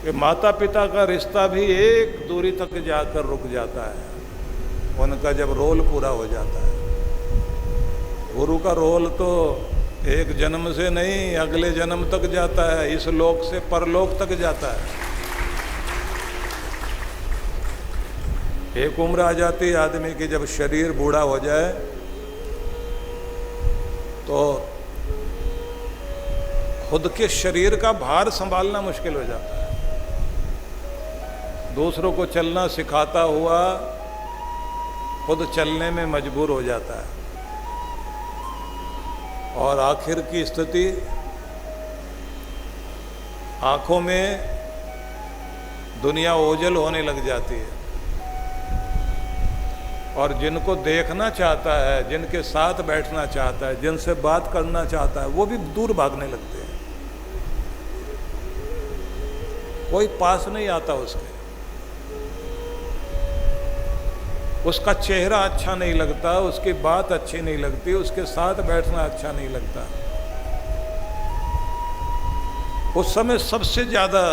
कि माता पिता का रिश्ता भी एक दूरी तक जाकर रुक जाता है, उनका जब रोल पूरा हो जाता है। गुरु का रोल तो एक जन्म से नहीं, अगले जन्म तक जाता है, इस लोक से परलोक तक जाता है। एक उम्र आ जाती है आदमी की, जब शरीर बूढ़ा हो जाए तो खुद के शरीर का भार संभालना मुश्किल हो जाता है। दूसरों को चलना सिखाता हुआ खुद चलने में मजबूर हो जाता है, और आखिर की स्थिति आंखों में दुनिया ओझल होने लग जाती है, और जिनको देखना चाहता है, जिनके साथ बैठना चाहता है, जिनसे बात करना चाहता है, वो भी दूर भागने लगते हैं। कोई पास नहीं आता उसका चेहरा अच्छा नहीं लगता, उसकी बात अच्छी नहीं लगती, उसके साथ बैठना अच्छा नहीं लगता। उस समय सबसे ज़्यादा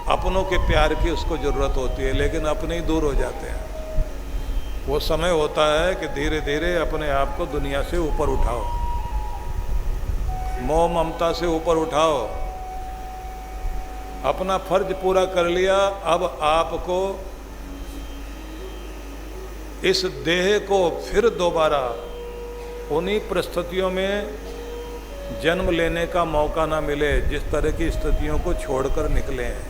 अपनों के प्यार की उसको ज़रूरत होती है, लेकिन अपने ही दूर हो जाते हैं। वो समय होता है कि धीरे धीरे अपने आप को दुनिया से ऊपर उठाओ, मोह ममता से ऊपर उठाओ। अपना फर्ज पूरा कर लिया, अब आपको इस देह को फिर दोबारा उन्हीं परिस्थितियों में जन्म लेने का मौका ना मिले जिस तरह की स्थितियों को छोड़कर निकले हैं।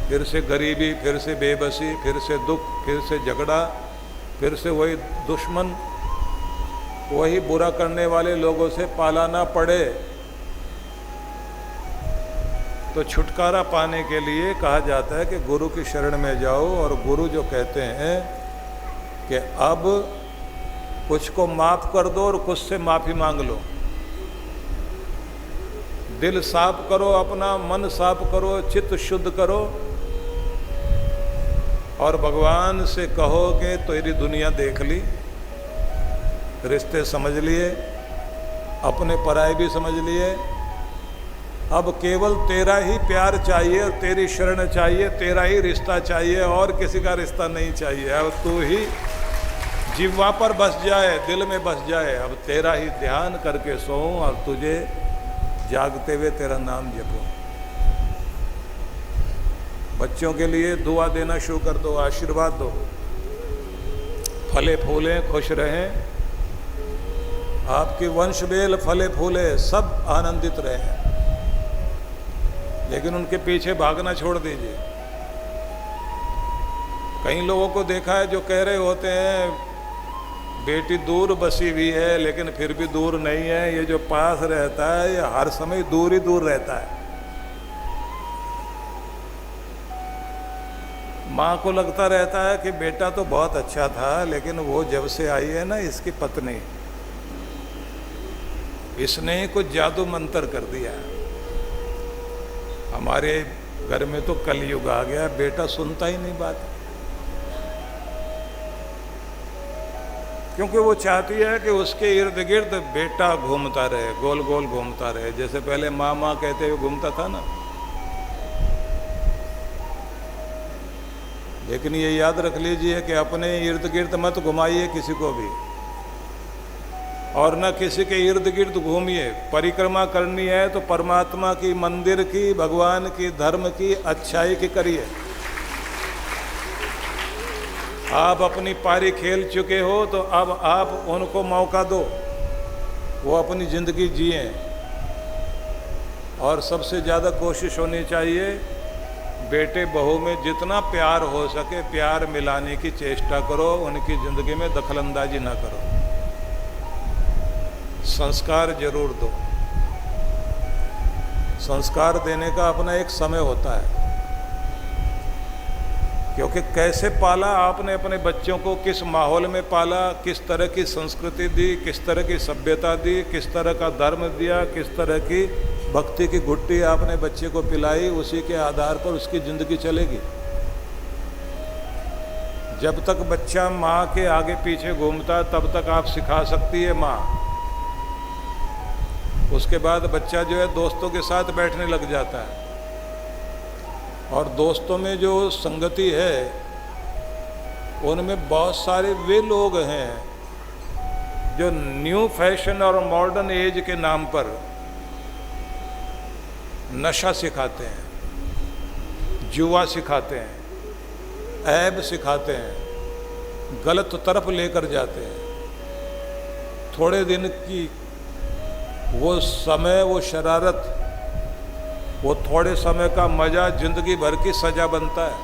फिर से गरीबी, फिर से बेबसी, फिर से दुख, फिर से झगड़ा, फिर से वही दुश्मन, वही बुरा करने वाले लोगों से पाला ना पड़े। तो छुटकारा पाने के लिए कहा जाता है कि गुरु की शरण में जाओ, और गुरु जो कहते हैं कि अब कुछ को माफ़ कर दो और कुछ से माफ़ी मांग लो। दिल साफ करो, अपना मन साफ करो, चित्त शुद्ध करो, और भगवान से कहो कि तेरी दुनिया देख ली, रिश्ते समझ लिए, अपने पराये भी समझ लिए, अब केवल तेरा ही प्यार चाहिए और तेरी शरण चाहिए, तेरा ही रिश्ता चाहिए, और किसी का रिश्ता नहीं चाहिए। अब तू ही जिह्वा पर बस जाए, दिल में बस जाए। अब तेरा ही ध्यान करके सोऊं और तुझे जागते हुए तेरा नाम जपूं। बच्चों के लिए दुआ देना शुरू कर दो, आशीर्वाद दो, फले फूले, खुश रहें, आपकी वंश बेल फले फूले, सब आनंदित रहें। लेकिन उनके पीछे भागना छोड़ दीजिए। कई लोगों को देखा है जो कह रहे होते हैं बेटी दूर बसी हुई है लेकिन फिर भी दूर नहीं है, ये जो पास रहता है ये हर समय दूर ही दूर रहता है। माँ को लगता रहता है कि बेटा तो बहुत अच्छा था, लेकिन वो जब से आई है ना इसकी पत्नी, इसने ही कुछ जादू मंत्र कर दिया। हमारे घर में तो कलयुग आ गया, बेटा सुनता ही नहीं बात, क्योंकि वो चाहती है कि उसके इर्द गिर्द बेटा घूमता रहे, गोल गोल घूमता रहे, जैसे पहले माँ माँ कहते हुए घूमता था ना। लेकिन ये याद रख लीजिए कि अपने इर्द गिर्द मत घुमाइए किसी को भी, और न किसी के इर्द गिर्द घूमिए। परिक्रमा करनी है तो परमात्मा की, मंदिर की, भगवान की, धर्म की, अच्छाई की करिए। आप अपनी पारी खेल चुके हो तो अब आप उनको मौका दो, वो अपनी ज़िंदगी जिए। और सबसे ज़्यादा कोशिश होनी चाहिए बेटे बहू में जितना प्यार हो सके प्यार मिलाने की चेष्टा करो, उनकी ज़िंदगी में दखलंदाजी ना करो। संस्कार जरूर दो। संस्कार देने का अपना एक समय होता है, क्योंकि कैसे पाला आपने अपने बच्चों को, किस माहौल में पाला, किस तरह की संस्कृति दी, किस तरह की सभ्यता दी, किस तरह का धर्म दिया, किस तरह की भक्ति की घुट्टी आपने बच्चे को पिलाई, उसी के आधार पर उसकी ज़िंदगी चलेगी। जब तक बच्चा माँ के आगे पीछे घूमता तब तक आप सिखा सकती है माँ। उसके बाद बच्चा जो है दोस्तों के साथ बैठने लग जाता है, और दोस्तों में जो संगति है उनमें बहुत सारे वे लोग हैं जो न्यू फैशन और मॉडर्न एज के नाम पर नशा सिखाते हैं, जुआ सिखाते हैं, ऐब सिखाते हैं, गलत तरफ लेकर जाते हैं। थोड़े दिन की वो समय, वो शरारत, वो थोड़े समय का मजा जिंदगी भर की सजा बनता है।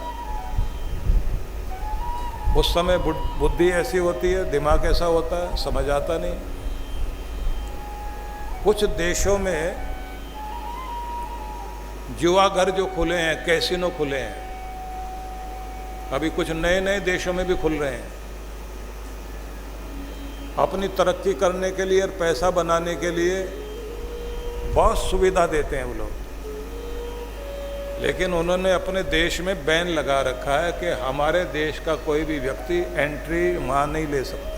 उस समय बुद्धि ऐसी होती है, दिमाग ऐसा होता है, समझ आता नहीं। कुछ देशों में जुआ घर जो खुले हैं, कैसीनो खुले हैं, अभी कुछ नए नए देशों में भी खुल रहे हैं। अपनी तरक्की करने के लिए और पैसा बनाने के लिए बहुत सुविधा देते हैं वो लोग, लेकिन उन्होंने अपने देश में बैन लगा रखा है कि हमारे देश का कोई भी व्यक्ति एंट्री वहाँ नहीं ले सकता।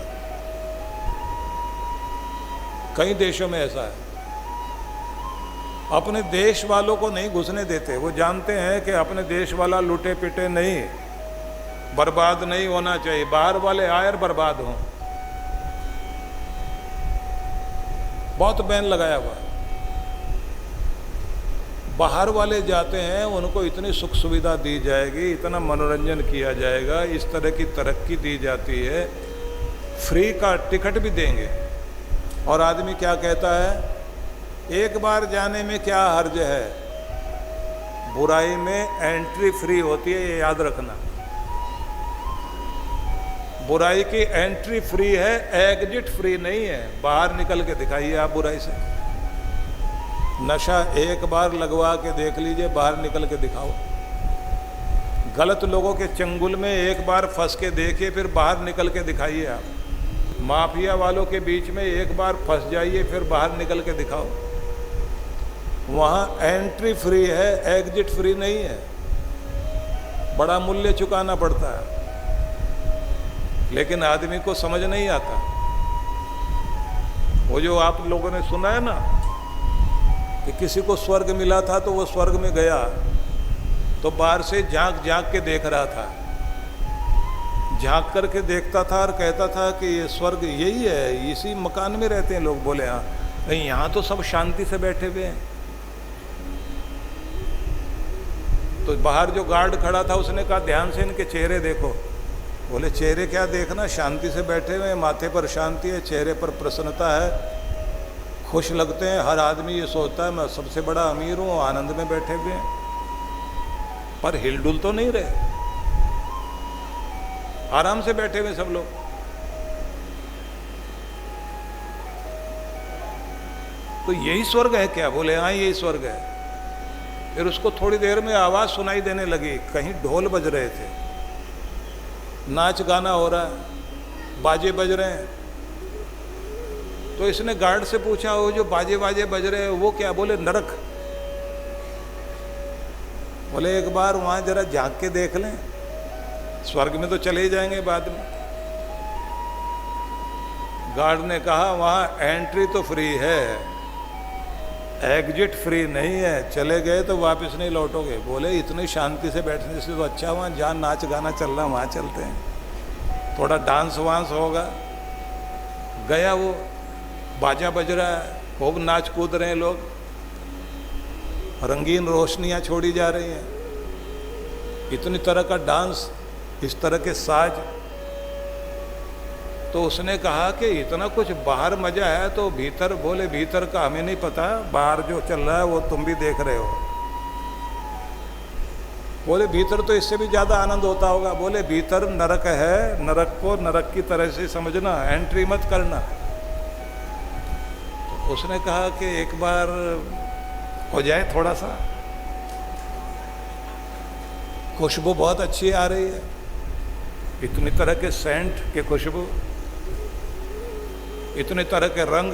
कई देशों में ऐसा है। अपने देश वालों को नहीं घुसने देते। वो जानते हैं कि अपने देश वाला लुटे पिटे नहीं, बर्बाद नहीं होना चाहिए, बाहर वाले आए और बर्बाद हों। बहुत बैन लगाया हुआ है। बाहर वाले जाते हैं, उनको इतनी सुख सुविधा दी जाएगी, इतना मनोरंजन किया जाएगा, इस तरह की तरक्की दी जाती है, फ्री का टिकट भी देंगे। और आदमी क्या कहता है, एक बार जाने में क्या हर्ज है, बुराई में एंट्री फ्री होती है, ये याद रखना। बुराई की एंट्री फ्री है, एग्जिट फ्री नहीं है। बाहर निकल के दिखाइए आप बुराई से। नशा एक बार लगवा के देख लीजिए, बाहर निकल के दिखाओ। गलत लोगों के चंगुल में एक बार फंस के देखिए, फिर बाहर निकल के दिखाइए आप। माफिया वालों के बीच में एक बार फंस जाइए, फिर बाहर निकल के दिखाओ। वहाँ एंट्री फ्री है, एग्जिट फ्री नहीं है। बड़ा मूल्य चुकाना पड़ता है, लेकिन आदमी को समझ नहीं आता। वो जो आप लोगों ने सुना है ना कि किसी को स्वर्ग मिला था, तो वो स्वर्ग में गया तो बाहर से झांक झांक के देख रहा था, झांक करके देखता था और कहता था कि ये स्वर्ग यही है, इसी मकान में रहते हैं लोग। बोले हाँ, नहीं यहाँ तो सब शांति से बैठे हुए हैं। तो बाहर जो गार्ड खड़ा था उसने कहा ध्यान से इनके चेहरे देखो। बोले चेहरे क्या देखना, शांति से बैठे हुए हैं, माथे पर शांति है, चेहरे पर प्रसन्नता है, खुश लगते हैं। हर आदमी ये सोचता है मैं सबसे बड़ा अमीर हूँ, आनंद में बैठे हुए हैं, पर हिलडुल तो नहीं रहे, आराम से बैठे हुए सब लोग। तो यही स्वर्ग है क्या? बोले हाँ यही स्वर्ग है। फिर उसको थोड़ी देर में आवाज़ सुनाई देने लगी, कहीं ढोल बज रहे थे, नाच गाना हो रहा है, बाजे बज रहे हैं। तो इसने गार्ड से पूछा वो जो बाजे बाजे बज रहे हैं वो क्या? बोले नरक। बोले एक बार वहाँ जरा झांक के देख लें, स्वर्ग में तो चले ही जाएंगे बाद में। गार्ड ने कहा वहाँ एंट्री तो फ्री है, एग्जिट फ्री नहीं है, चले गए तो वापस नहीं लौटोगे। बोले इतनी शांति से बैठने से तो अच्छा वहाँ जहाँ नाच गाना चल रहा वहाँ चलते हैं, थोड़ा डांस वांस होगा। गया वो, बाजा बज रहा है, खूब नाच कूद रहे हैं लोग, रंगीन रोशनियाँ छोड़ी जा रही हैं, इतनी तरह का डांस, इस तरह के साज। तो उसने कहा कि इतना कुछ बाहर मजा है तो भीतर? बोले भीतर का हमें नहीं पता, बाहर जो चल रहा है वो तुम भी देख रहे हो। बोले भीतर तो इससे भी ज़्यादा आनंद होता होगा। बोले भीतर नरक है, नरक को नरक की तरह से समझना, एंट्री मत करना। तो उसने कहा कि एक बार हो जाए, थोड़ा सा खुशबू बहुत अच्छी आ रही है, इतनी तरह के सेंट के खुशबू, इतने तरह के रंग,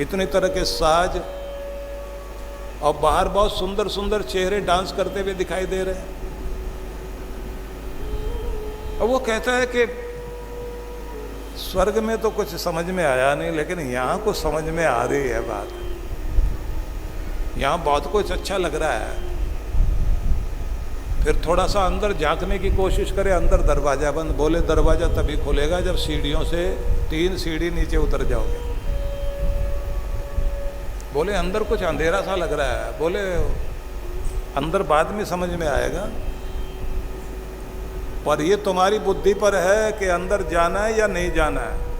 इतनी तरह के साज, और बाहर बहुत सुंदर सुंदर चेहरे डांस करते हुए दिखाई दे रहे हैं। और वो कहता है कि स्वर्ग में तो कुछ समझ में आया नहीं, लेकिन यहाँ कुछ समझ में आ रही है बात, यहाँ बहुत कुछ अच्छा लग रहा है। फिर थोड़ा सा अंदर झांकने की कोशिश करे, अंदर दरवाजा बंद। बोले दरवाजा तभी खुलेगा जब सीढ़ियों से 3 सीढ़ी नीचे उतर जाओगे। बोले अंदर कुछ अंधेरा सा लग रहा है। बोले अंदर बाद में समझ में आएगा, पर ये तुम्हारी बुद्धि पर है कि अंदर जाना है या नहीं जाना है।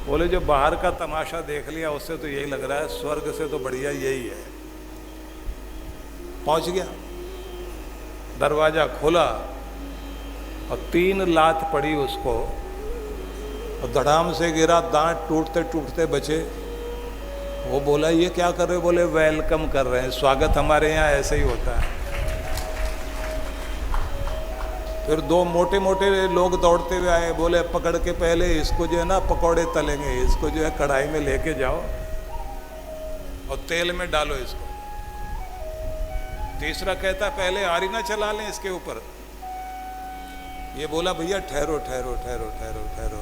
बोले जो बाहर का तमाशा देख लिया उससे तो यही लग रहा है स्वर्ग से तो बढ़िया यही है। पहुंच गया, दरवाजा खोला और 3 लात पड़ी उसको और धड़ाम से गिरा, दांत टूटते टूटते बचे। वो बोला ये क्या कर रहे हो? बोले वेलकम कर रहे हैं, स्वागत हमारे यहाँ ऐसे ही होता है। फिर 2 मोटे मोटे लोग दौड़ते हुए आए। बोले पकड़ के पहले इसको जो है ना पकौड़े तलेंगे, इसको जो है कढ़ाई में लेके जाओ और तेल में डालो इसको। तीसरा कहता पहले आरी ना चला लें इसके ऊपर। ये बोला भैया ठहरो ठहरो ठहरो ठहरो ठहरो,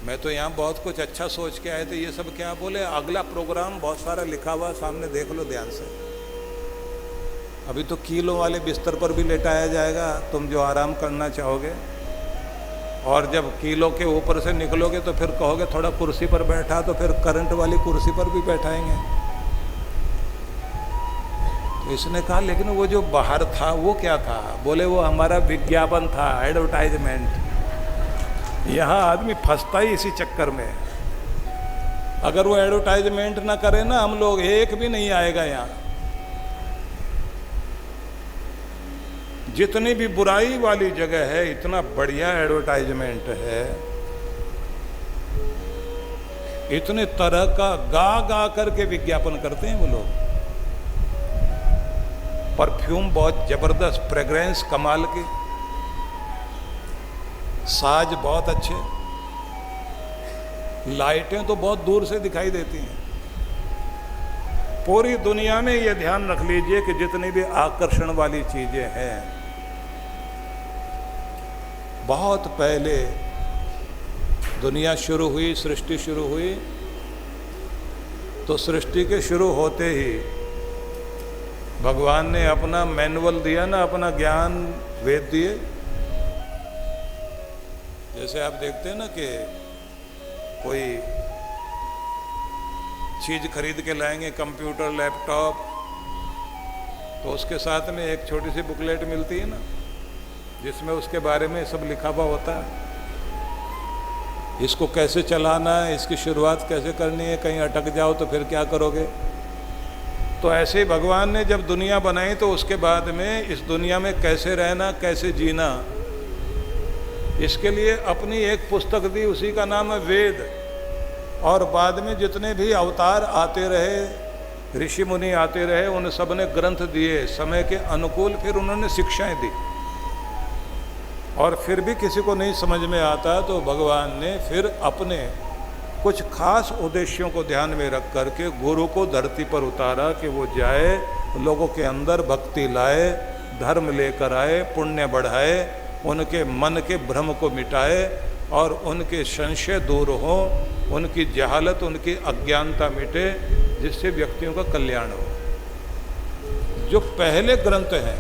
मैं तो यहाँ बहुत कुछ अच्छा सोच के आए थे, ये सब क्या? बोले अगला प्रोग्राम बहुत सारा लिखा हुआ सामने, देख लो ध्यान से। अभी तो कीलों वाले बिस्तर पर भी लेटाया जाएगा तुम जो आराम करना चाहोगे, और जब कीलों के ऊपर से निकलोगे तो फिर कहोगे थोड़ा कुर्सी पर बैठा, तो फिर करंट वाली कुर्सी पर भी बैठाएंगे। तो इसने कहा लेकिन वो जो बाहर था वो क्या था? बोले वो हमारा विज्ञापन था, एडवर्टाइजमेंट। यहाँ आदमी फंसता ही इसी चक्कर में। अगर वो एडवर्टाइजमेंट ना करे ना, हम लोग एक भी नहीं आएगा यहाँ। जितनी भी बुराई वाली जगह है इतना बढ़िया एडवर्टाइजमेंट है, इतने तरह का गा गा करके विज्ञापन करते हैं वो लोग। परफ्यूम बहुत जबरदस्त, फ्रेग्रेंस कमाल की, साज बहुत अच्छे, लाइटें तो बहुत दूर से दिखाई देती हैं। पूरी दुनिया में ये ध्यान रख लीजिए कि जितनी भी आकर्षण वाली चीजें हैं, बहुत पहले दुनिया शुरू हुई, सृष्टि शुरू हुई, तो सृष्टि के शुरू होते ही भगवान ने अपना मैनुअल दिया ना, अपना ज्ञान वेद दिए। जैसे आप देखते हैं ना कि कोई चीज खरीद के लाएंगे, कंप्यूटर, लैपटॉप, तो उसके साथ में एक छोटी सी बुकलेट मिलती है ना, जिसमें उसके बारे में सब लिखा हुआ होता है। इसको कैसे चलाना है, इसकी शुरुआत कैसे करनी है, कहीं अटक जाओ तो फिर क्या करोगे। तो ऐसे ही भगवान ने जब दुनिया बनाई तो उसके बाद में इस दुनिया में कैसे रहना, कैसे जीना, इसके लिए अपनी एक पुस्तक दी, उसी का नाम है वेद। और बाद में जितने भी अवतार आते रहे, ऋषि मुनि आते रहे, उन सब ने ग्रंथ दिए समय के अनुकूल, फिर उन्होंने शिक्षाएं दी। और फिर भी किसी को नहीं समझ में आता तो भगवान ने फिर अपने कुछ खास उद्देश्यों को ध्यान में रख करके गुरु को धरती पर उतारा कि वो जाए, लोगों के अंदर भक्ति लाए, धर्म लेकर आए, पुण्य बढ़ाए, उनके मन के भ्रम को मिटाए और उनके संशय दूर हो, उनकी जहालत, उनकी अज्ञानता मिटे, जिससे व्यक्तियों का कल्याण हो। जो पहले ग्रंथ हैं,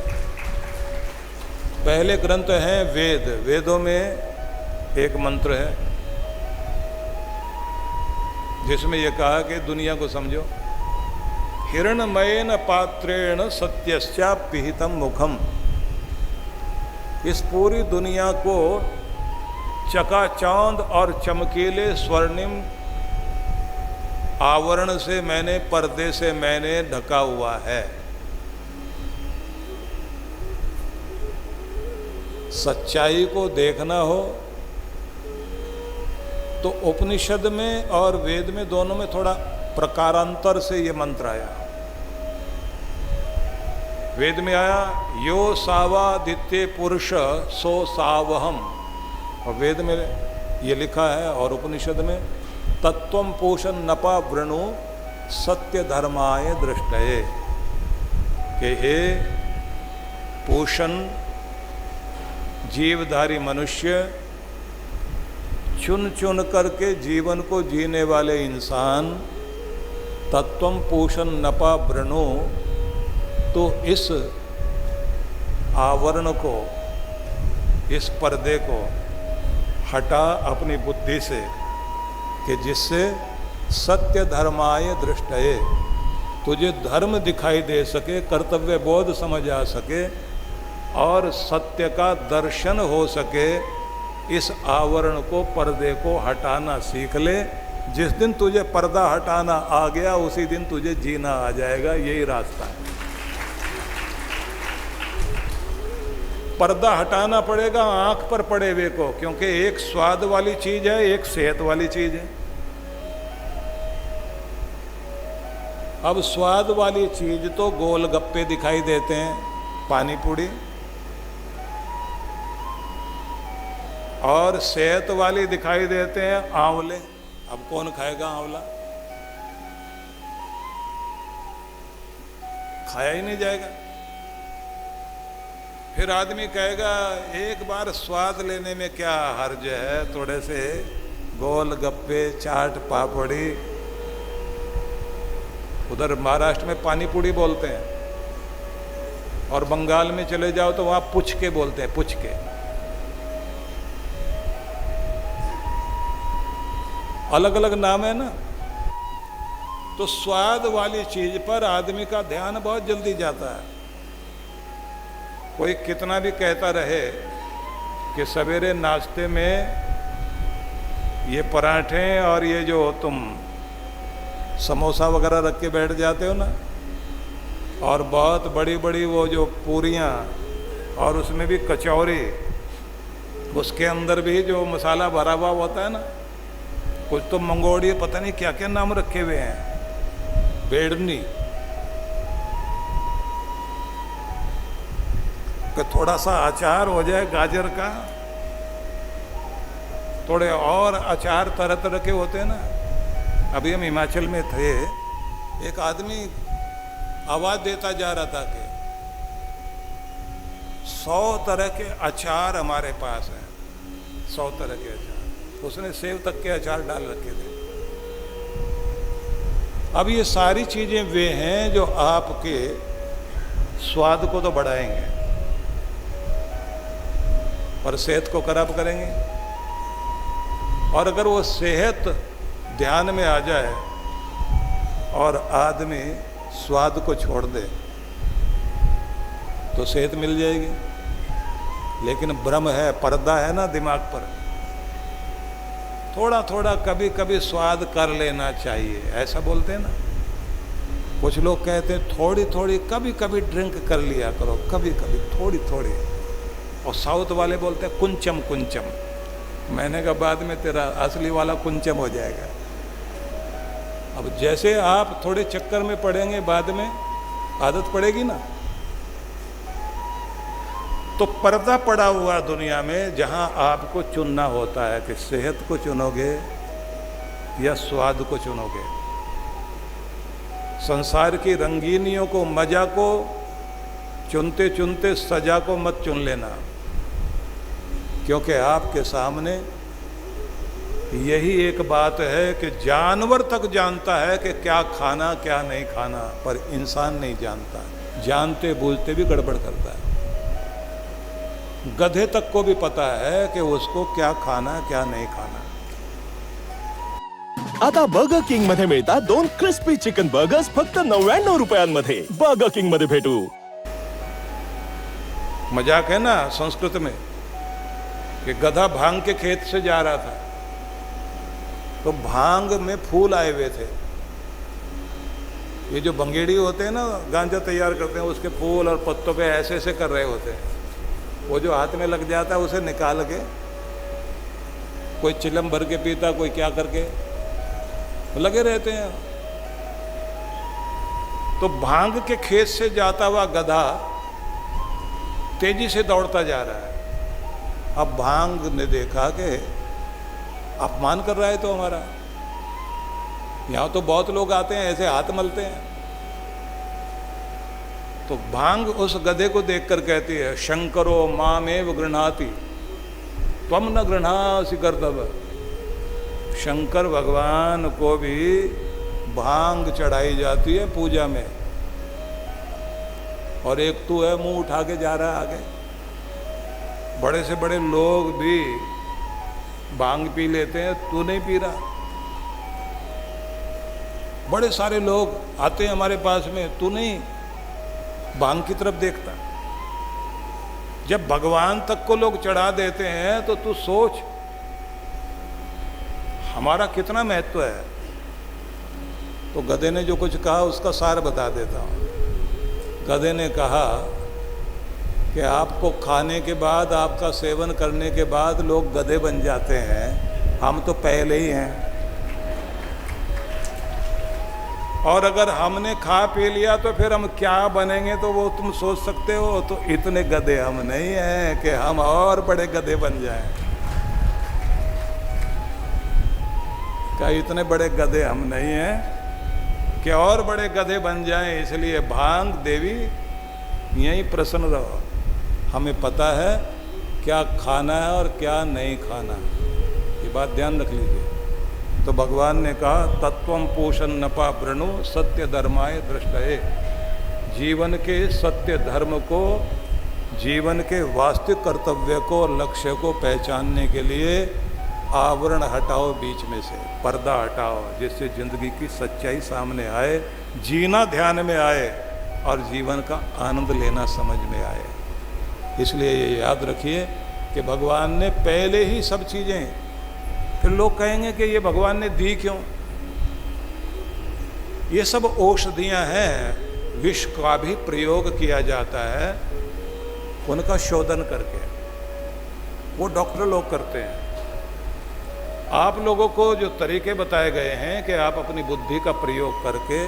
पहले ग्रंथ हैं वेद। वेदों में एक मंत्र है जिसमें यह कहा कि दुनिया को समझो, हिरण्मयेन पात्रेण सत्यस्या पिहितम मुखम। इस पूरी दुनिया को चकाचौंध और चमकीले स्वर्णिम आवरण से मैंने, पर्दे से मैंने ढका हुआ है। सच्चाई को देखना हो तो उपनिषद में और वेद में दोनों में थोड़ा प्रकारांतर से ये मंत्र आया। वेद में आया यो सावादित्य पुरुष सो सावहम, और वेद में ये लिखा है, और उपनिषद में तत्वम पोषण नपा वृणु सत्य धर्माय दृष्टये, कि हे पोषण जीवधारी मनुष्य, चुन चुन करके जीवन को जीने वाले इंसान, तत्वम पोषण नपा वृणु, तो इस आवरण को, इस पर्दे को हटा अपनी बुद्धि से, कि जिससे सत्य धर्माय दृष्टये, तुझे धर्म दिखाई दे सके, कर्तव्य बोध समझ आ सके और सत्य का दर्शन हो सके। इस आवरण को, पर्दे को हटाना सीख ले। जिस दिन तुझे पर्दा हटाना आ गया उसी दिन तुझे जीना आ जाएगा। यही रास्ता है। पर्दा हटाना पड़ेगा आंख पर पड़े हुए को, क्योंकि एक स्वाद वाली चीज है, एक सेहत वाली चीज है। अब स्वाद वाली चीज तो गोलगप्पे दिखाई देते हैं, पानी पूरी, और सेहत वाली दिखाई देते हैं आंवले। अब कौन खाएगा आंवला? खाया ही नहीं जाएगा। फिर आदमी कहेगा एक बार स्वाद लेने में क्या हर्ज है, थोड़े से गोलगप्पे, चाट, पापड़ी। उधर महाराष्ट्र में पानी पूड़ी बोलते हैं और बंगाल में चले जाओ तो वहां पुचके बोलते हैं, पुचके। अलग अलग नाम है ना। तो स्वाद वाली चीज पर आदमी का ध्यान बहुत जल्दी जाता है। कोई कितना भी कहता रहे कि सवेरे नाश्ते में ये पराठे और ये जो तुम समोसा वगैरह रख के बैठ जाते हो ना, और बहुत बड़ी बड़ी वो जो पूरियाँ, और उसमें भी कचौरी, उसके अंदर भी जो मसाला भरा हुआ होता है ना, कुछ तो मंगोड़ी, पता नहीं क्या क्या नाम रखे हुए हैं, बेड़नी, कि थोड़ा सा अचार हो जाए गाजर का, थोड़े और अचार तरह तरह के होते हैं ना। अभी हम हिमाचल में थे, एक आदमी आवाज देता जा रहा था कि 100 तरह के अचार हमारे पास हैं, 100 तरह के अचार। उसने सेव तक के अचार डाल रखे थे। अब ये सारी चीजें वे हैं जो आपके स्वाद को तो बढ़ाएंगे पर सेहत को खराब करेंगे। और अगर वो सेहत ध्यान में आ जाए और आदमी स्वाद को छोड़ दे तो सेहत मिल जाएगी। लेकिन भ्रम है, पर्दा है ना दिमाग पर, थोड़ा थोड़ा कभी कभी स्वाद कर लेना चाहिए, ऐसा बोलते हैं ना। कुछ लोग कहते हैं थोड़ी थोड़ी कभी कभी ड्रिंक कर लिया करो, कभी कभी थोड़ी थोड़ी। और साउथ वाले बोलते हैं कुंचम कुंचम। मैंने कहा बाद में तेरा असली वाला कुंचम हो जाएगा। अब जैसे आप थोड़े चक्कर में पड़ेंगे, बाद में आदत पड़ेगी ना। तो पर्दा पड़ा हुआ दुनिया में, जहां आपको चुनना होता है कि सेहत को चुनोगे या स्वाद को चुनोगे। संसार की रंगीनियों को, मजा को चुनते चुनते सजा को मत चुन लेना, क्योंकि आपके सामने यही एक बात है कि जानवर तक जानता है कि क्या खाना क्या नहीं खाना, पर इंसान नहीं जानता। जानते बूझते भी गड़बड़ करता है। गधे तक को भी पता है कि उसको क्या खाना क्या नाही खाना। आता बर्गर किंग मध्ये मिळतात 2 क्रिस्पी चिकन बर्गर्स फक्त 99 रुपयांमध्ये। बर्गर किंग मध्ये भेटू। मजाक है ना संस्कृत में कि गधा भांग के खेत से जा रहा था, तो भांग में फूल आए हुए थे। ये जो बंगेड़ी होते हैं ना, गांजा तैयार करते हैं, उसके फूल और पत्तों पे ऐसे ऐसे कर रहे होते हैं। वो जो हाथ में लग जाता है उसे निकाल के कोई चिलम भर के पीता, कोई क्या करके लगे रहते हैं। तो भांग के खेत से जाता हुआ गधा तेजी से दौड़ता जा रहा है। अब भांग ने देखा कि अपमान कर रहा है तो हमारा, यहाँ तो बहुत लोग आते हैं ऐसे हाथ मलते हैं। तो भांग उस गधे को देखकर कहती है, शंकरो मामेव गृह्णाति त्वम न गृह्णासि कर्तव्य। शंकर भगवान को भी भांग चढ़ाई जाती है पूजा में, और एक तू है मुंह उठा के जा रहा है आगे। बड़े से बड़े लोग भी भांग पी लेते हैं, तू नहीं पी रहा। बड़े सारे लोग आते हैं हमारे पास में, तू नहीं भांग की तरफ देखता। जब भगवान तक को लोग चढ़ा देते हैं तो तू सोच हमारा कितना महत्व है। तो गधे ने जो कुछ कहा उसका सार बता देता हूं। गधे ने कहा कि आपको खाने के बाद, आपका सेवन करने के बाद लोग गधे बन जाते हैं, हम तो पहले ही हैं। और अगर हमने खा पी लिया तो फिर हम क्या बनेंगे, तो वो तुम सोच सकते हो। तो इतने गधे हम नहीं हैं कि हम और बड़े गधे बन जाएं। क्या इतने बड़े गधे हम नहीं हैं कि और बड़े गधे बन जाएं। इसलिए भांग देवी यहीं प्रसन्न रहो। हमें पता है क्या खाना है और क्या नहीं खाना, ये बात ध्यान रख लीजिए। तो भगवान ने कहा तत्वम पोषण नपा वृणु सत्य धर्माय दृष्टये। जीवन के सत्य धर्म को, जीवन के वास्तविक कर्तव्य को, लक्ष्य को पहचानने के लिए आवरण हटाओ बीच में से, पर्दा हटाओ, जिससे जिंदगी की सच्चाई सामने आए, जीना ध्यान में आए और जीवन का आनंद लेना समझ में आए। इसलिए ये याद रखिए कि भगवान ने पहले ही सब चीज़ें, फिर लोग कहेंगे कि ये भगवान ने दी क्यों। ये सब औषधियाँ हैं, विष का भी प्रयोग किया जाता है उनका शोधन करके, वो डॉक्टर लोग करते हैं। आप लोगों को जो तरीके बताए गए हैं कि आप अपनी बुद्धि का प्रयोग करके,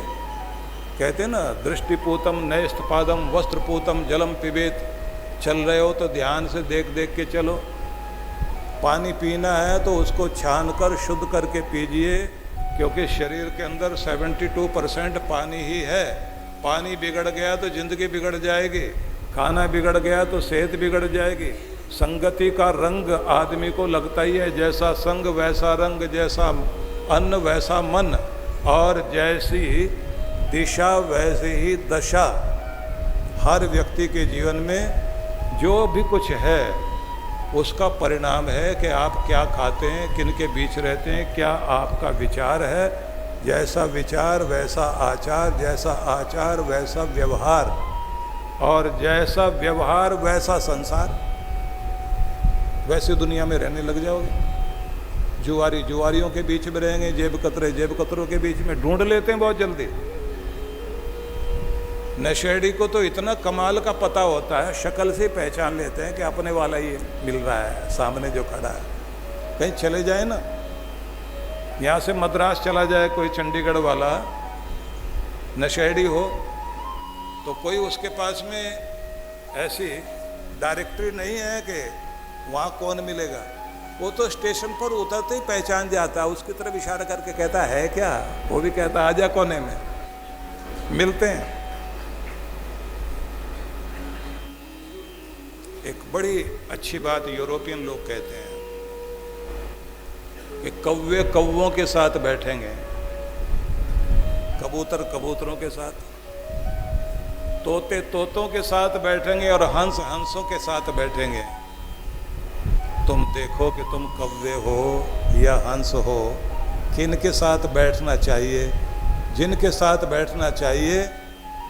कहते हैं ना दृष्टिपूतम नयस्तपादम वस्त्रपूतम जलम पिबेत, चल रहे हो तो ध्यान से देख देख के चलो। पानी पीना है तो उसको छान कर शुद्ध करके पीजिए, क्योंकि शरीर के अंदर 72% पानी ही है। पानी बिगड़ गया तो जिंदगी बिगड़ जाएगी, खाना बिगड़ गया तो सेहत बिगड़ जाएगी। संगति का रंग आदमी को लगता ही है, जैसा संग वैसा रंग, जैसा अन्न वैसा मन, और जैसी दिशा वैसी ही दशा। हर व्यक्ति के जीवन में जो भी कुछ है उसका परिणाम है कि आप क्या खाते हैं, किन के बीच रहते हैं, क्या आपका विचार है। जैसा विचार वैसा आचार, जैसा आचार वैसा व्यवहार, और जैसा व्यवहार वैसा संसार। वैसे दुनिया में रहने लग जाओगे। जुआरी जुआरियों के बीच में रहेंगे, जेब कतरों के बीच में ढूंढ लेते हैं बहुत जल्दी। नशेड़ी को तो इतना कमाल का पता होता है, शक्ल से पहचान लेते हैं कि अपने वाला ही मिल रहा है सामने जो खड़ा है। कहीं चले जाए ना, यहाँ से मद्रास चला जाए कोई चंडीगढ़ वाला नशेड़ी हो, तो कोई उसके पास में ऐसी डायरेक्टरी नहीं है कि वहाँ कौन मिलेगा। वो तो स्टेशन पर उतरते ही पहचान जाता है, उसकी तरफ इशारा करके कहता है क्या, वो भी कहता आजा कोने में, मिलते हैं। एक बड़ी अच्छी बात यूरोपियन लोग कहते हैं कि कौवे कौवों के साथ बैठेंगे, कबूतर कबूतरों के साथ, तोते तोतों के साथ बैठेंगे और हंस हंसों के साथ बैठेंगे। तुम देखो कि तुम कौवे हो या हंस हो, किन के साथ बैठना चाहिए। जिनके साथ बैठना चाहिए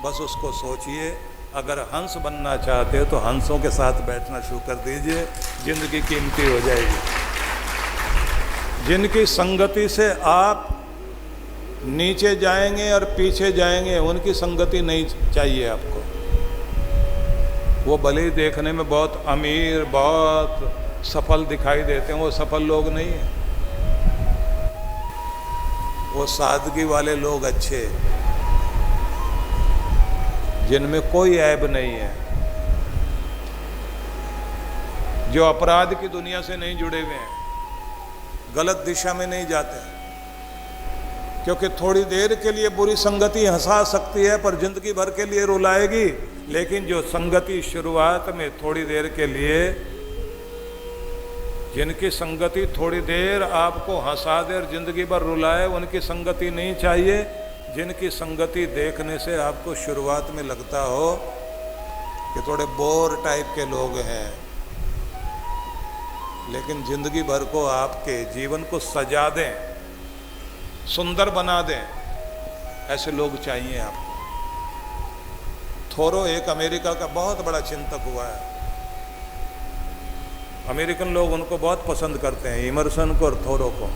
बस उसको सोचिए। अगर हंस बनना चाहते हो तो हंसों के साथ बैठना शुरू कर दीजिए, जिंदगी कीमती हो जाएगी। जिनकी संगति से आप नीचे जाएंगे और पीछे जाएंगे, उनकी संगति नहीं चाहिए आपको। वो भले ही देखने में बहुत अमीर, बहुत सफल दिखाई देते हैं, वो सफल लोग नहीं हैं। वो सादगी वाले लोग अच्छे, जिनमें कोई ऐब नहीं है, जो अपराध की दुनिया से नहीं जुड़े हुए हैं, गलत दिशा में नहीं जाते। क्योंकि थोड़ी देर के लिए बुरी संगति हंसा सकती है पर जिंदगी भर के लिए रुलाएगी। लेकिन जो संगति शुरुआत में थोड़ी देर के लिए, जिनकी संगति थोड़ी देर आपको हंसा दे और जिंदगी भर रुलाए, उनकी संगति नहीं चाहिए। जिनकी संगति देखने से आपको शुरुआत में लगता हो कि थोड़े बोर टाइप के लोग हैं, लेकिन जिंदगी भर को आपके जीवन को सजा दें, सुंदर बना दें, ऐसे लोग चाहिए आपको। थोरो एक अमेरिका का बहुत बड़ा चिंतक हुआ है, अमेरिकन लोग उनको बहुत पसंद करते हैं, इमर्सन को और थोरो को।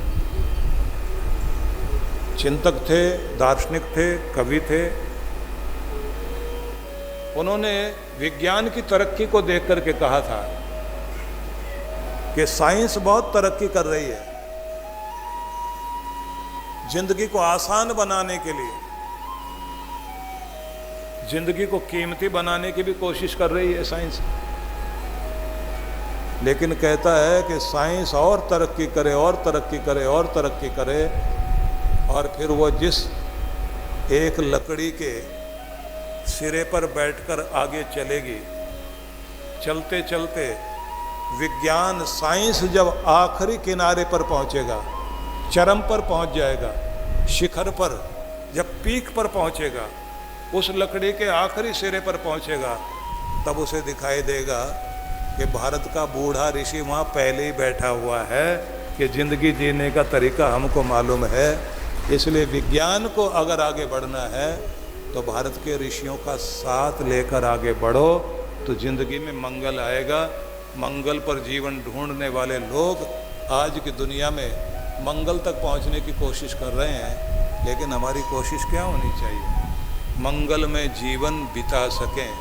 चिंतक थे, दार्शनिक थे, कवि थे। उन्होंने विज्ञान की तरक्की को देख करके कहा था कि साइंस बहुत तरक्की कर रही है, जिंदगी को आसान बनाने के लिए, जिंदगी को कीमती बनाने की भी कोशिश कर रही है साइंस। लेकिन कहता है कि साइंस और तरक्की करे और तरक्की करे और तरक्की करे, और फिर वो जिस एक लकड़ी के सिरे पर बैठकर आगे चलेगी, चलते चलते विज्ञान साइंस जब आखिरी किनारे पर पहुंचेगा, चरम पर पहुंच जाएगा, शिखर पर जब पीक पर पहुंचेगा, उस लकड़ी के आखिरी सिरे पर पहुंचेगा, तब उसे दिखाई देगा कि भारत का बूढ़ा ऋषि वहाँ पहले ही बैठा हुआ है कि जिंदगी जीने का तरीका हमको मालूम है। इसलिए विज्ञान को अगर आगे बढ़ना है तो भारत के ऋषियों का साथ लेकर आगे बढ़ो, तो जिंदगी में मंगल आएगा। मंगल पर जीवन ढूंढने वाले लोग आज की दुनिया में मंगल तक पहुंचने की कोशिश कर रहे हैं, लेकिन हमारी कोशिश क्या होनी चाहिए? मंगल में जीवन बिता सकें,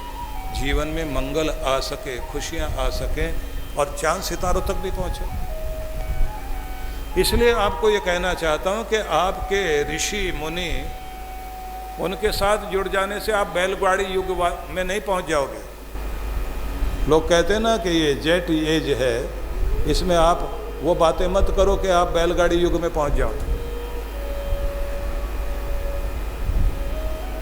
जीवन में मंगल आ सके, खुशियां आ सकें और चांद सितारों तक भी पहुंचे। इसलिए आपको ये कहना चाहता हूं कि आपके ऋषि मुनि, उनके साथ जुड़ जाने से आप बैलगाड़ी युग में नहीं पहुंच जाओगे। लोग कहते हैं ना कि ये जेट एज है, इसमें आप वो बातें मत करो कि आप बैलगाड़ी युग में पहुंच जाओ।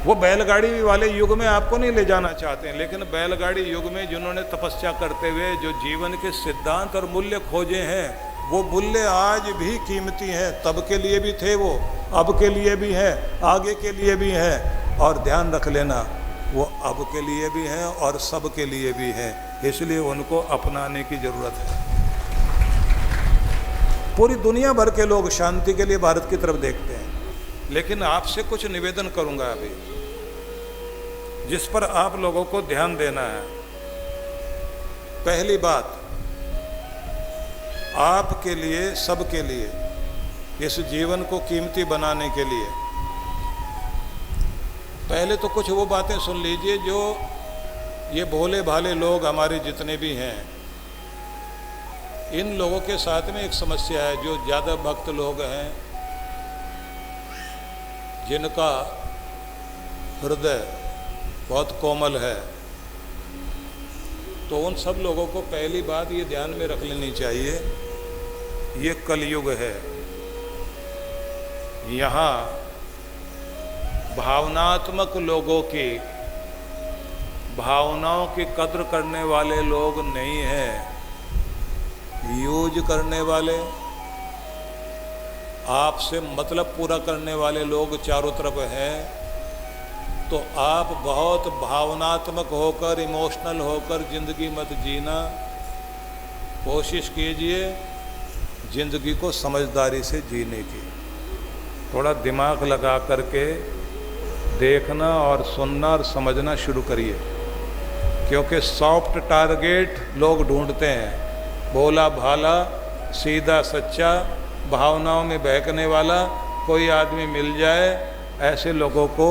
वो बैलगाड़ी वाले युग में आपको नहीं ले जाना चाहते हैं, लेकिन बैलगाड़ी युग में जिन्होंने तपस्या करते हुए जो जीवन के सिद्धांत और मूल्य खोजे हैं, वो मूल्य आज भी कीमती हैं। तब के लिए भी थे वो, अब के लिए भी हैं, आगे के लिए भी हैं। और ध्यान रख लेना, वो अब के लिए भी हैं और सब के लिए भी हैं, इसलिए उनको अपनाने की ज़रूरत है। पूरी दुनिया भर के लोग शांति के लिए भारत की तरफ देखते हैं, लेकिन आपसे कुछ निवेदन करूंगा अभी, जिस पर आप लोगों को ध्यान देना है। पहली बात, आपके लिए, सबके लिए, इस जीवन को कीमती बनाने के लिए पहले तो कुछ वो बातें सुन लीजिए जो ये भोले भाले लोग हमारे जितने भी हैं, इन लोगों के साथ में एक समस्या है। जो ज़्यादा भक्त लोग हैं, जिनका हृदय बहुत कोमल है, तो उन सब लोगों को पहली बात ये ध्यान में रख लेनी चाहिए, ये कलयुग है। यहाँ भावनात्मक लोगों की, भावनाओं की कद्र करने वाले लोग नहीं हैं, यूज करने वाले, आपसे मतलब पूरा करने वाले लोग चारों तरफ हैं। तो आप बहुत भावनात्मक होकर, इमोशनल होकर जिंदगी मत जीना, कोशिश कीजिए जिंदगी को समझदारी से जीने की। थोड़ा दिमाग लगा करके देखना और सुनना और समझना शुरू करिए, क्योंकि सॉफ्ट टारगेट लोग ढूंढते हैं। भोला भाला, सीधा सच्चा, भावनाओं में बहकने वाला कोई आदमी मिल जाए, ऐसे लोगों को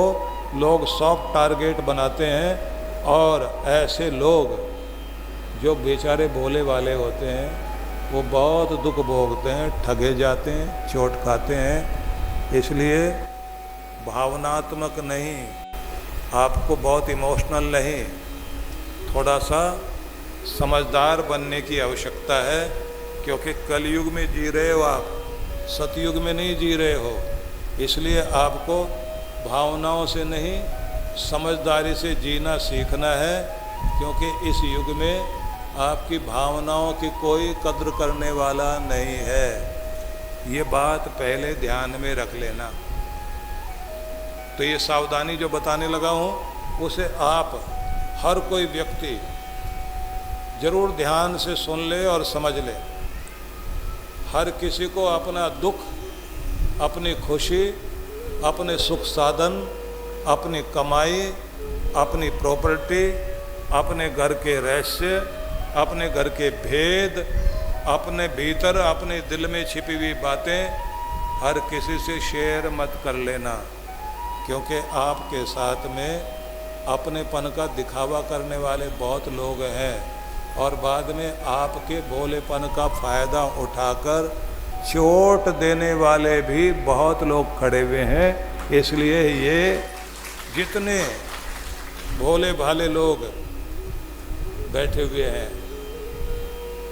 लोग सॉफ्ट टारगेट बनाते हैं। और ऐसे लोग जो बेचारे भोले वाले होते हैं, वो बहुत दुख भोगते हैं, ठगे जाते हैं, चोट खाते हैं। इसलिए भावनात्मक नहीं, आपको बहुत इमोशनल नहीं, थोड़ा सा समझदार बनने की आवश्यकता है, क्योंकि कलयुग में जी रहे हो आप, सतयुग में नहीं जी रहे हो। इसलिए आपको भावनाओं से नहीं, समझदारी से जीना सीखना है, क्योंकि इस युग में आपकी भावनाओं की कोई कद्र करने वाला नहीं है। ये बात पहले ध्यान में रख लेना। तो ये सावधानी जो बताने लगा हूँ, उसे आप हर कोई व्यक्ति जरूर ध्यान से सुन ले और समझ ले। हर किसी को अपना दुख, अपनी खुशी, अपने सुख साधन, अपनी कमाई, अपनी प्रॉपर्टी, अपने घर के रहस्य, अपने घर के भेद, अपने भीतर, अपने दिल में छिपी हुई बातें हर किसी से शेयर मत कर लेना, क्योंकि आपके साथ में अपनेपन का दिखावा करने वाले बहुत लोग हैं और बाद में आपके भोलेपन का फ़ायदा उठाकर चोट देने वाले भी बहुत लोग खड़े हुए हैं। इसलिए ये जितने भोले भाले लोग बैठे हुए हैं,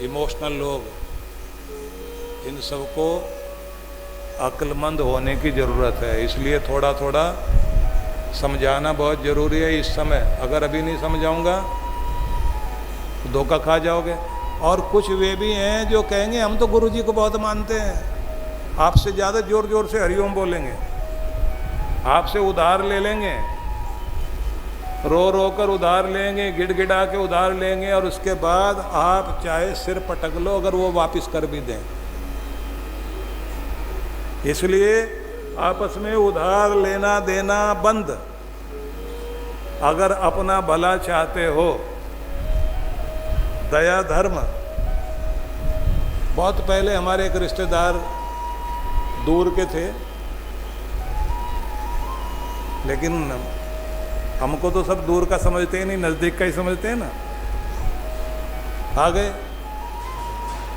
इमोशनल लोग, इन सबको अक्लमंद होने की ज़रूरत है। इसलिए थोड़ा थोड़ा समझाना बहुत ज़रूरी है इस समय। अगर अभी नहीं समझाऊंगा तो धोखा खा जाओगे। और कुछ वे भी हैं जो कहेंगे हम तो गुरुजी को बहुत मानते हैं, आपसे ज़्यादा ज़ोर ज़ोर से हरिओम बोलेंगे, आपसे उधार ले लेंगे, रो रो कर उधार लेंगे, गिड़गिड़ा के उधार लेंगे, और उसके बाद आप चाहे सिर पटक लो अगर वो वापस कर भी दें। इसलिए आपस में उधार लेना देना बंद। अगर अपना भला चाहते हो, दया धर्म। बहुत पहले हमारे एक रिश्तेदार दूर के थे, लेकिन हमको तो सब दूर का समझते ही नहीं, नज़दीक का ही समझते हैं ना। आ गए,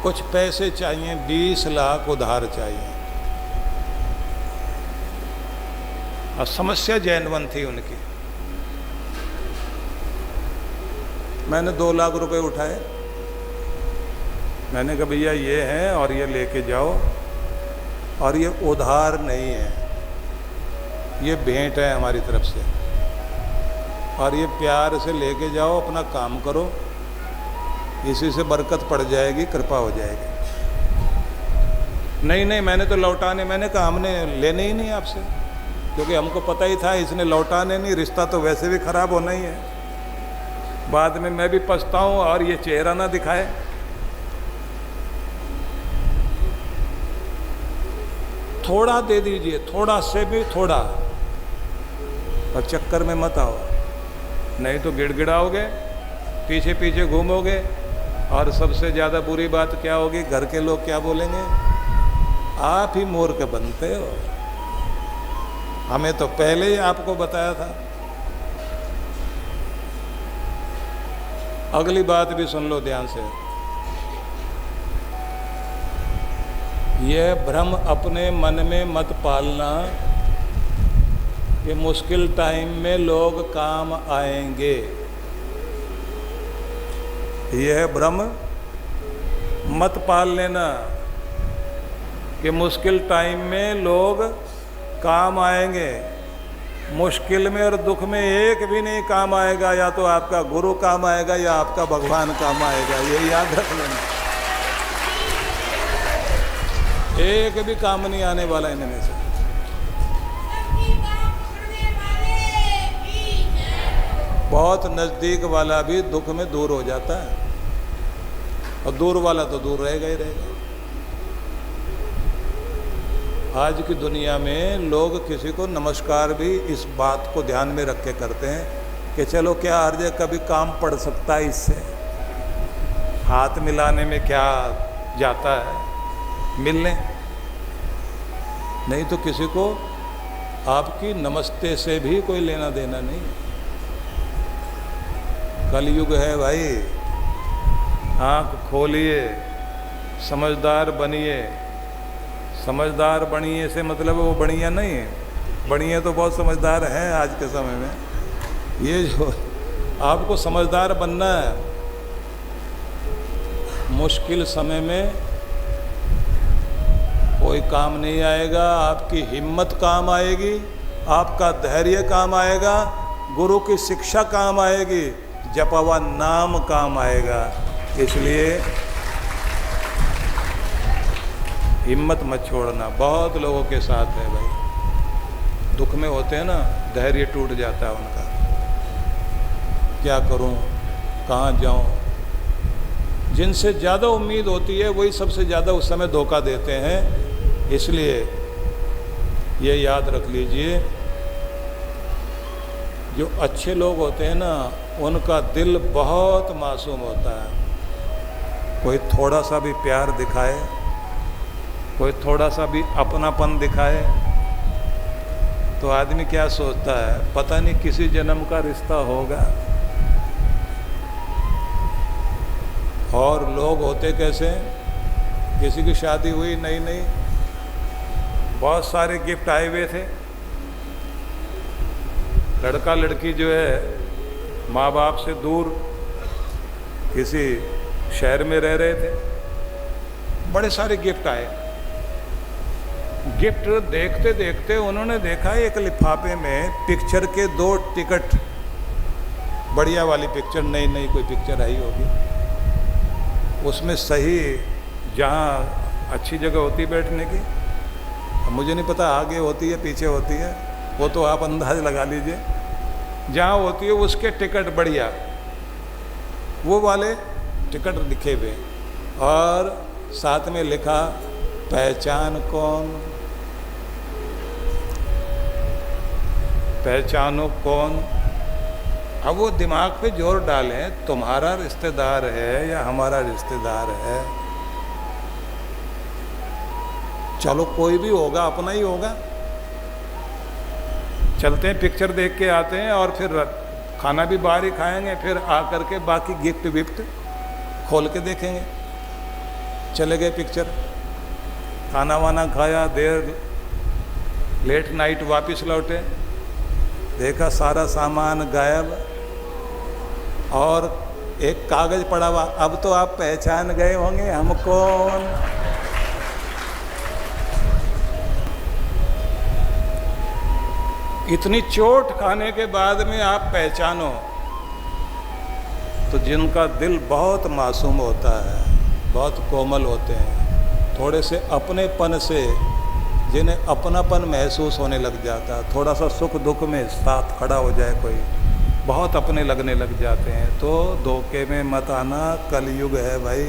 कुछ पैसे चाहिए, 20 लाख उधार चाहिए। और समस्या जैनवन थी उनकी। मैंने 2 लाख रुपए उठाए, मैंने कहा भैया ये है और ये लेके जाओ, और ये उधार नहीं है, ये भेंट है हमारी तरफ से, और ये प्यार से लेके जाओ, अपना काम करो, इसी से बरकत पड़ जाएगी, कृपा हो जाएगी। नहीं नहीं, मैंने तो लौटाने, मैंने कहा हमने लेने ही नहीं आपसे, क्योंकि हमको पता ही था इसने लौटाने नहीं, रिश्ता तो वैसे भी खराब होना ही है, बाद में मैं भी पछताऊं और ये चेहरा ना दिखाए। थोड़ा दे दीजिए, थोड़ा से भी थोड़ा, और चक्कर में मत आओ, नहीं तो गिड़गिड़ाओगे, पीछे पीछे घूमोगे, और सबसे ज़्यादा बुरी बात क्या होगी, घर के लोग क्या बोलेंगे, आप ही मूर्ख बनते हो, हमें तो पहले ही आपको बताया था। अगली बात भी सुन लो ध्यान से। यह भ्रम अपने मन में मत पालना कि मुश्किल टाइम में लोग काम आएंगे। यह भ्रम मत पाल लेना कि मुश्किल टाइम में लोग काम आएंगे। मुश्किल में और दुख में एक भी नहीं काम आएगा, या तो आपका गुरु काम आएगा या आपका भगवान काम आएगा, ये याद रख लेना। एक भी काम नहीं आने वाला इनमें से। बहुत नज़दीक वाला भी दुख में दूर हो जाता है, और दूर वाला तो दूर रहेगा ही रहेगा। आज की दुनिया में लोग किसी को नमस्कार भी इस बात को ध्यान में रख के करते हैं कि चलो क्या अर्ज, कभी काम पड़ सकता है इससे, हाथ मिलाने में क्या जाता है, मिलने। नहीं तो किसी को आपकी नमस्ते से भी कोई लेना देना नहीं। कलयुग है भाई, आँख खोलिए, समझदार बनिए। समझदार बनिए से मतलब वो बढ़िया नहीं है, बढ़िया तो बहुत समझदार हैं आज के समय में। ये जो आपको समझदार बनना है, मुश्किल समय में कोई काम नहीं आएगा, आपकी हिम्मत काम आएगी, आपका धैर्य काम आएगा, गुरु की शिक्षा काम आएगी, जपा हुआ नाम काम आएगा। इसलिए हिम्मत मत छोड़ना। बहुत लोगों के साथ है भाई, दुख में होते हैं ना, धैर्य टूट जाता है उनका। क्या करूं, कहाँ जाऊं। जिनसे ज़्यादा उम्मीद होती है वही सबसे ज़्यादा उस समय धोखा देते हैं। इसलिए ये याद रख लीजिए, जो अच्छे लोग होते हैं ना, उनका दिल बहुत मासूम होता है। कोई थोड़ा सा भी प्यार दिखाए, कोई थोड़ा सा भी अपनापन दिखाए, तो आदमी क्या सोचता है, पता नहीं किसी जन्म का रिश्ता होगा। और लोग होते कैसे, किसी की शादी हुई नई नई, बहुत सारे गिफ्ट आए हुए थे, लड़का लड़की जो है माँ बाप से दूर किसी शहर में रह रहे थे, बड़े सारे गिफ्ट आए। गिफ्ट देखते देखते उन्होंने देखा एक लिफाफे में पिक्चर के 2 टिकट, बढ़िया वाली पिक्चर, नई नई कोई पिक्चर आई होगी, उसमें सही जहाँ अच्छी जगह होती बैठने की, मुझे नहीं पता आगे होती है पीछे होती है, वो तो आप अंदाज लगा लीजिए, जहाँ होती है उसके टिकट बढ़िया, वो वाले टिकट लिखे हुए और साथ में लिखा पहचान कौन, पहचानो कौन। अब वो दिमाग पे जोर डालें, तुम्हारा रिश्तेदार है या हमारा रिश्तेदार है, चलो कोई भी होगा, अपना ही होगा। चलते हैं, पिक्चर देख के आते हैं और फिर खाना भी बाहर ही खाएंगे, फिर आकर के बाकी गिफ्ट विफ्ट खोल के देखेंगे। चले गए पिक्चर, खाना वाना खाया, देर लेट नाइट वापस लौटे, देखा सारा सामान गायब और एक कागज पड़ा हुआ। अब तो आप पहचान गए होंगे हम कौन। इतनी चोट खाने के बाद में आप पहचानो, तो जिनका दिल बहुत मासूम होता है, बहुत कोमल होते हैं, थोड़े से अपनेपन से जिन्हें अपनापन महसूस होने लग जाता है, थोड़ा सा सुख दुख में साथ खड़ा हो जाए कोई, बहुत अपने लगने लग जाते हैं, तो धोखे में मत आना, कलयुग है भाई।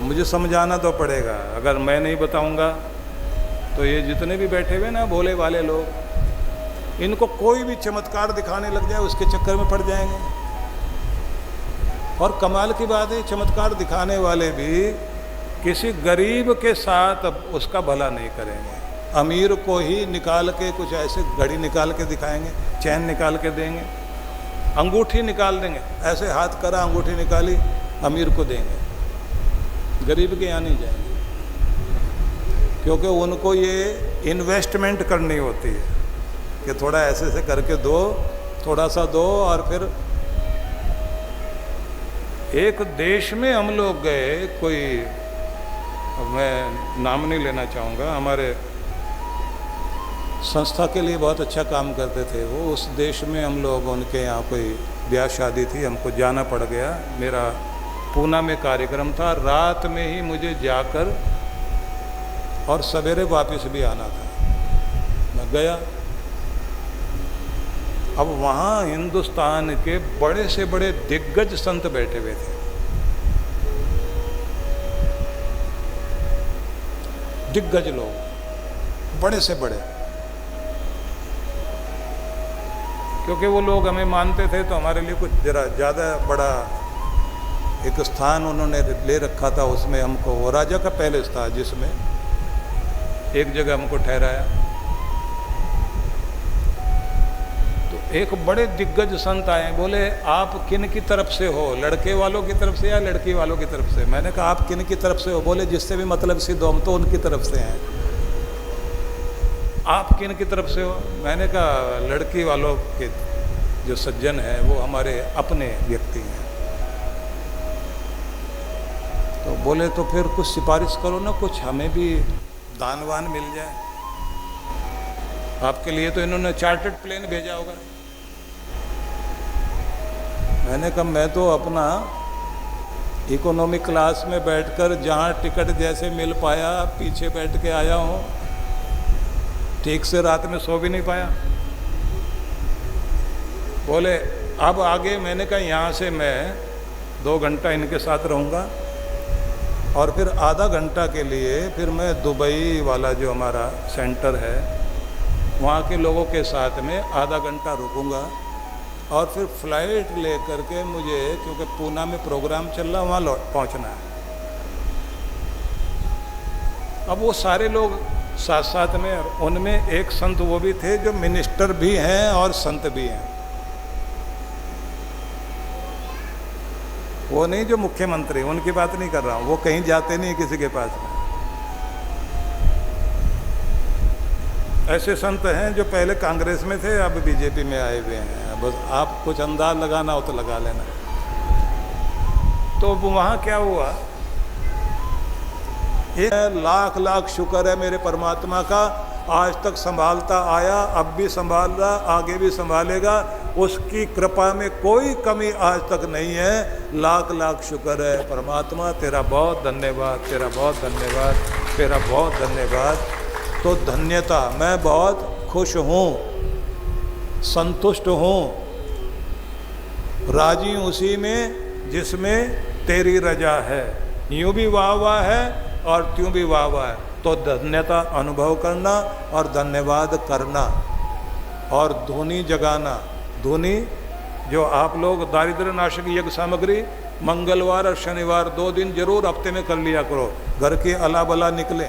मुझे समझाना तो पड़ेगा, अगर मैं नहीं बताऊंगा तो ये जितने भी बैठे हुए ना भोले वाले लोग, इनको कोई भी चमत्कार दिखाने लग जाए उसके चक्कर में पड़ जाएंगे। और कमाल की बात है, चमत्कार दिखाने वाले भी किसी गरीब के साथ उसका भला नहीं करेंगे। अमीर को ही निकाल के कुछ ऐसे घड़ी निकाल के दिखाएंगे, चैन निकाल के देंगे, अंगूठी निकाल देंगे, ऐसे हाथ करा अंगूठी निकाली, अमीर को देंगे, गरीब के यहाँ नहीं जाएंगे, क्योंकि उनको ये इन्वेस्टमेंट करनी होती है कि थोड़ा ऐसे ऐसे करके दो, थोड़ा सा दो। और फिर एक देश में हम लोग गए, कोई मैं नाम नहीं लेना चाहूँगा, हमारे संस्था के लिए बहुत अच्छा काम करते थे वो, उस देश में हम लोग, उनके यहाँ कोई ब्याह शादी थी, हमको जाना पड़ गया। मेरा पूना में कार्यक्रम था, रात में ही मुझे जाकर और सवेरे वापस भी आना था। मैं गया, अब वहाँ हिंदुस्तान के बड़े से बड़े दिग्गज संत बैठे हुए थे, दिग्गज लोग, बड़े से बड़े, क्योंकि वो लोग हमें मानते थे तो हमारे लिए कुछ जरा ज़्यादा बड़ा एक स्थान उन्होंने ले रखा था। उसमें हमको, वो राजा का पैलेस था जिसमें एक जगह हमको ठहराया। तो एक बड़े दिग्गज संत आए, बोले आप किन की तरफ से हो, लड़के वालों की तरफ से या लड़की वालों की तरफ से? मैंने कहा आप किन की तरफ से हो? बोले जिससे भी मतलब सिद्ध हो, हम तो उनकी तरफ से हैं। आप किन की तरफ से हो? मैंने कहा लड़की वालों के जो सज्जन हैं वो हमारे अपने व्यक्ति हैं। तो बोले तो फिर कुछ सिफारिश करो ना, कुछ हमें भी दान वान मिल जाए। आपके लिए तो इन्होंने चार्टर्ड प्लेन भेजा होगा। मैंने कहा मैं तो अपना इकोनॉमिक क्लास में बैठकर जहाँ टिकट जैसे मिल पाया पीछे बैठ के आया हूँ। ठीक से रात में सो भी नहीं पाया। बोले अब आगे, मैंने कहा यहाँ से मैं 2 घंटा इनके साथ रहूँगा और फिर आधा घंटा के लिए फिर मैं दुबई वाला जो हमारा सेंटर है वहाँ के लोगों के साथ में आधा घंटा रुकूंगा और फिर फ्लाइट लेकर के मुझे, क्योंकि पूना में प्रोग्राम चल रहा, वहाँ पहुँचना है। अब वो सारे लोग साथ साथ में, उनमें एक संत वो भी थे जो मिनिस्टर भी हैं और संत भी हैं। वो नहीं जो मुख्यमंत्री, उनकी बात नहीं कर रहा हूँ, वो कहीं जाते नहीं किसी के पास में। ऐसे संत हैं जो पहले कांग्रेस में थे, अब बीजेपी में आए हुए हैं। बस आप कुछ अंदाज लगाना हो तो लगा लेना। तो वहाँ क्या हुआ, एक लाख लाख शुक्र है मेरे परमात्मा का, आज तक संभालता आया, अब भी संभाल रहा, आगे भी संभालेगा। उसकी कृपा में कोई कमी आज तक नहीं है। लाख लाख शुक्र है परमात्मा, तेरा बहुत धन्यवाद, तेरा बहुत धन्यवाद, तेरा बहुत धन्यवाद। तो धन्यता, मैं बहुत खुश हूँ, संतुष्ट हूँ, राजी हूँ उसी में जिसमें तेरी रजा है। यूँ भी वाह वाह है और त्यों भी वाह वाह है। तो धन्यता अनुभव करना और धन्यवाद करना और धुनी जगाना। धुनी जो आप लोग दारिद्र्य नाशक यज्ञ सामग्री मंगलवार और शनिवार 2 दिन जरूर हफ्ते में कर लिया करो। घर के अला बला निकले,